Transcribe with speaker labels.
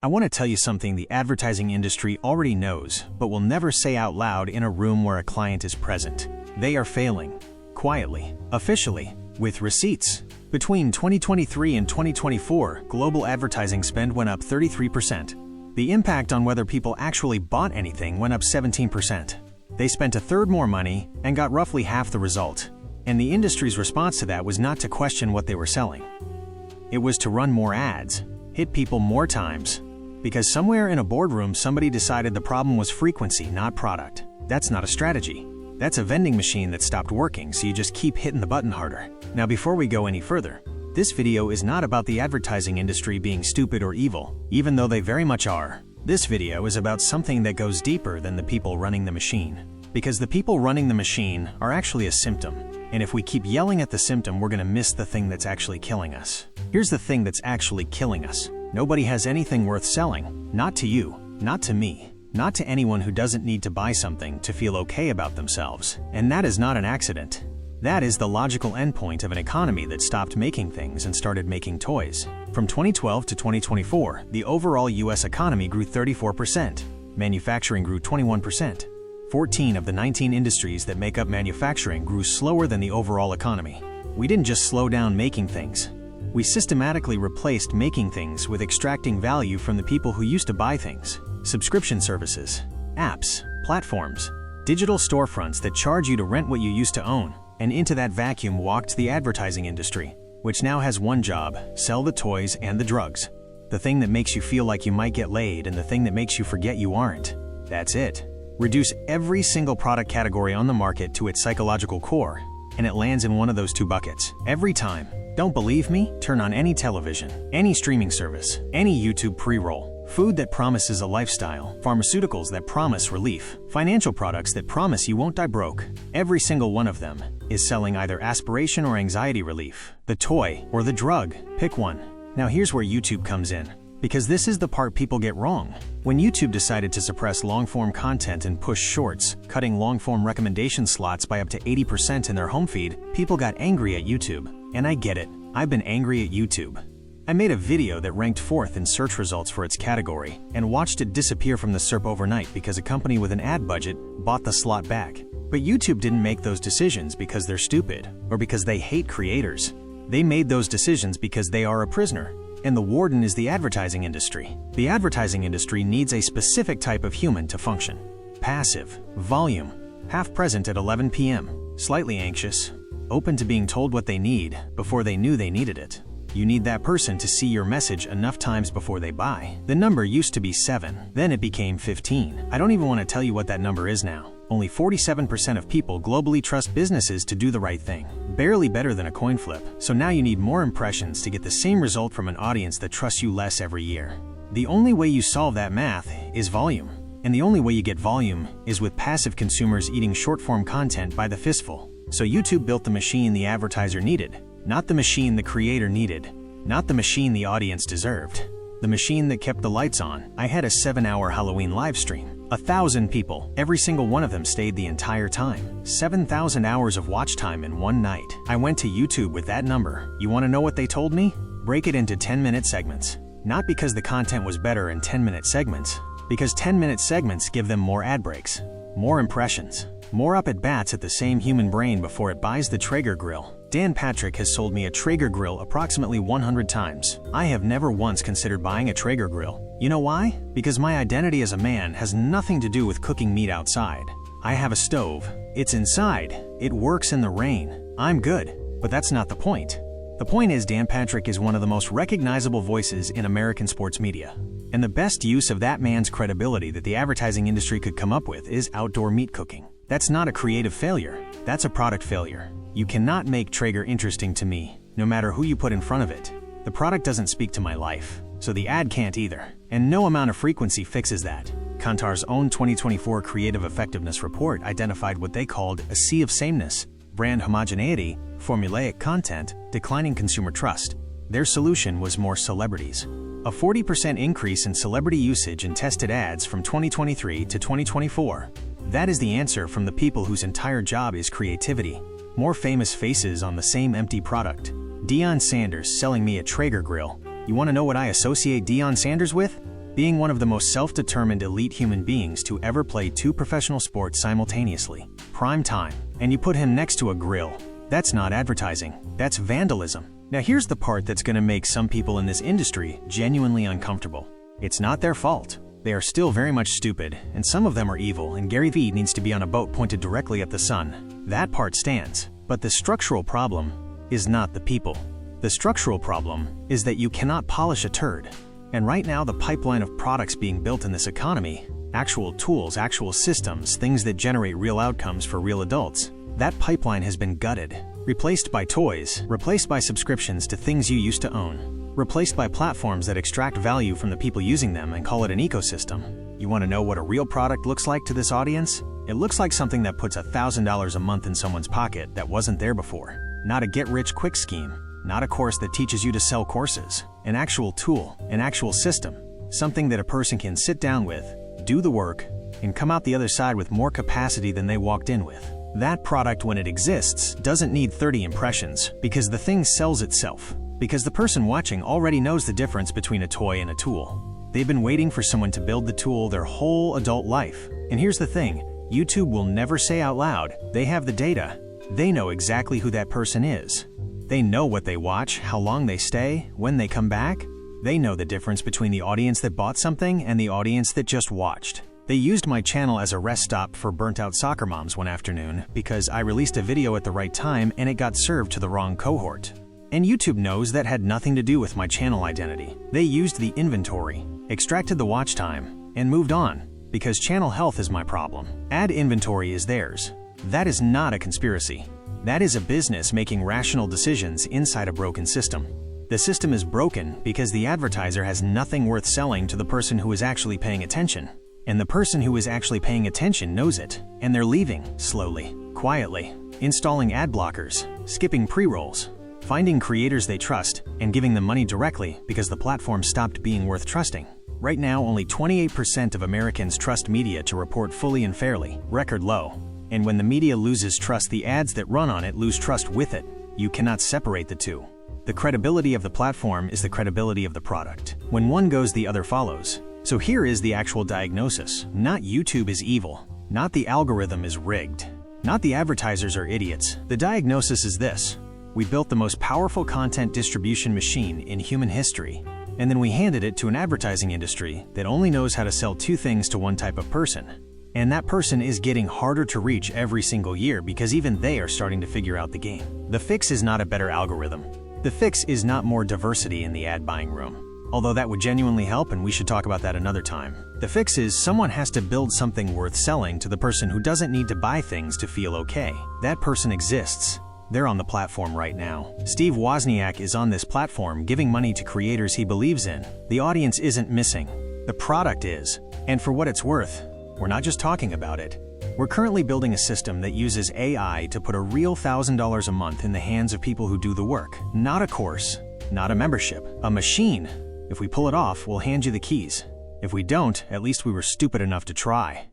Speaker 1: I want to tell you something the advertising industry already knows, but will never say out loud in a room where a client is present. They are failing. Quietly. Officially. With receipts. Between 2023 and 2024, global advertising spend went up 33%. The impact on whether people actually bought anything went up 17%. They spent a third more money and got roughly half the result. And the industry's response to that was not to question what they were selling. It was to run more ads, hit people more times. Because somewhere in a boardroom somebody decided the problem was frequency, not product. That's not a strategy. That's a vending machine that stopped working, so you just keep hitting the button harder. Now before we go any further, this video is not about the advertising industry being stupid or evil, even though they very much are. This video is about something that goes deeper than the people running the machine. Because the people running the machine are actually a symptom. And if we keep yelling at the symptom, we're gonna miss the thing that's actually killing us. Here's the thing that's actually killing us. Nobody has anything worth selling. Not to you, not to me, not to anyone who doesn't need to buy something to feel okay about themselves. And that is not an accident. That is the logical endpoint of an economy that stopped making things and started making toys. From 2012 to 2024, the overall US economy grew 34%. Manufacturing grew 21%. 14 of the 19 industries that make up manufacturing grew slower than the overall economy. We didn't just slow down making things. We systematically replaced making things with extracting value from the people who used to buy things. Subscription services, apps, platforms, digital storefronts that charge you to rent what you used to own. And into that vacuum walked the advertising industry, which now has one job: sell the toys and the drugs. The thing that makes you feel like you might get laid and the thing that makes you forget you aren't. That's it. Reduce every single product category on the market to its psychological core, and it lands in one of those two buckets. Every time. Don't believe me? Turn on any television, any streaming service, any YouTube pre-roll. Food that promises a lifestyle, pharmaceuticals that promise relief, financial products that promise you won't die broke. Every single one of them is selling either aspiration or anxiety relief, the toy or the drug. Pick one. Now here's where YouTube comes in. Because this is the part people get wrong. When YouTube decided to suppress long-form content and push shorts, cutting long-form recommendation slots by up to 80% in their home feed, people got angry at YouTube. And I get it. I've been angry at YouTube. I made a video that ranked 4th in search results for its category and watched it disappear from the SERP overnight because a company with an ad budget bought the slot back. But YouTube didn't make those decisions because they're stupid or because they hate creators. They made those decisions because they are a prisoner. And the warden is the advertising industry. The advertising industry needs a specific type of human to function. Passive, volume, half present at 11 p.m., slightly anxious, open to being told what they need before they knew they needed it. You need that person to see your message enough times before they buy. The number used to be 7, then it became 15. I don't even want to tell you what that number is now. Only 47% of people globally trust businesses to do the right thing. Barely better than a coin flip. So now you need more impressions to get the same result from an audience that trusts you less every year. The only way you solve that math is volume. And the only way you get volume is with passive consumers eating short-form content by the fistful. So YouTube built the machine the advertiser needed, not the machine the creator needed, not the machine the audience deserved. The machine that kept the lights on. I had a 7-hour Halloween live stream. 1,000 people, every single one of them stayed the entire time. 7,000 hours of watch time in one night. I went to YouTube with that number. You want to know what they told me? Break it into 10-minute segments. Not because the content was better in 10-minute segments, because 10-minute segments give them more ad breaks, more impressions, more up-at-bats at the same human brain before it buys the Traeger grill. Dan Patrick has sold me a Traeger grill approximately 100 times. I have never once considered buying a Traeger grill. You know why? Because my identity as a man has nothing to do with cooking meat outside. I have a stove. It's inside. It works in the rain. I'm good. But that's not the point. The point is Dan Patrick is one of the most recognizable voices in American sports media. And the best use of that man's credibility that the advertising industry could come up with is outdoor meat cooking. That's not a creative failure. That's a product failure. You cannot make Traeger interesting to me, no matter who you put in front of it. The product doesn't speak to my life, so the ad can't either. And no amount of frequency fixes that. Kantar's own 2024 Creative Effectiveness Report identified what they called a sea of sameness, brand homogeneity, formulaic content, declining consumer trust. Their solution was more celebrities. A 40% increase in celebrity usage in tested ads from 2023 to 2024. That is the answer from the people whose entire job is creativity. More famous faces on the same empty product. Deion Sanders selling me a Traeger grill. You want to know what I associate Deion Sanders with? being one of the most self-determined elite human beings to ever play two professional sports simultaneously, prime time, and you put him next to a grill. That's not advertising, that's vandalism. Now here's the part that's going to make some people in this industry genuinely uncomfortable. It's not their fault. They are still very much stupid, and some of them are evil, and Gary Vee needs to be on a boat pointed directly at the sun. That part stands. But the structural problem is not the people. The structural problem is that you cannot polish a turd. And right now, the pipeline of products being built in this economy, actual tools, actual systems, things that generate real outcomes for real adults, that pipeline has been gutted, replaced by toys, replaced by subscriptions to things you used to own, replaced by platforms that extract value from the people using them and call it an ecosystem. You want to know what a real product looks like to this audience? It looks like something that puts $1,000 a month in someone's pocket that wasn't there before. Not a get-rich-quick scheme. Not a course that teaches you to sell courses. An actual tool, an actual system. Something that a person can sit down with, do the work, and come out the other side with more capacity than they walked in with. That product, when it exists, doesn't need 30 impressions, because the thing sells itself. Because the person watching already knows the difference between a toy and a tool. They've been waiting for someone to build the tool their whole adult life. And here's the thing, YouTube will never say out loud, they have the data. They know exactly who that person is. They know what they watch, how long they stay, when they come back. They know the difference between the audience that bought something and the audience that just watched. They used my channel as a rest stop for burnt-out soccer moms one afternoon because I released a video at the right time and it got served to the wrong cohort. And YouTube knows that had nothing to do with my channel identity. They used the inventory, extracted the watch time, and moved on, because channel health is my problem. Ad inventory is theirs. That is not a conspiracy. That is a business making rational decisions inside a broken system. The system is broken because the advertiser has nothing worth selling to the person who is actually paying attention. And the person who is actually paying attention knows it, and they're leaving, slowly, quietly, installing ad blockers, skipping pre-rolls, finding creators they trust, and giving them money directly because the platform stopped being worth trusting. Right now, only 28% of Americans trust media to report fully and fairly, record low. And when the media loses trust, the ads that run on it lose trust with it. You cannot separate the two. The credibility of the platform is the credibility of the product. When one goes, the other follows. So here is the actual diagnosis. Not YouTube is evil. Not the algorithm is rigged. Not the advertisers are idiots. The diagnosis is this. We built the most powerful content distribution machine in human history, and then we handed it to an advertising industry that only knows how to sell two things to one type of person. And that person is getting harder to reach every single year because even they are starting to figure out the game. The fix is not a better algorithm. The fix is not more diversity in the ad buying room. Although that would genuinely help, and we should talk about that another time. The fix is someone has to build something worth selling to the person who doesn't need to buy things to feel okay. That person exists. They're on the platform right now. Steve Wozniak is on this platform giving money to creators he believes in. The audience isn't missing. The product is. And for what it's worth, we're not just talking about it. We're currently building a system that uses AI to put a real $1,000 a month in the hands of people who do the work. Not a course, not a membership, a machine. If we pull it off, we'll hand you the keys. If we don't, at least we were stupid enough to try.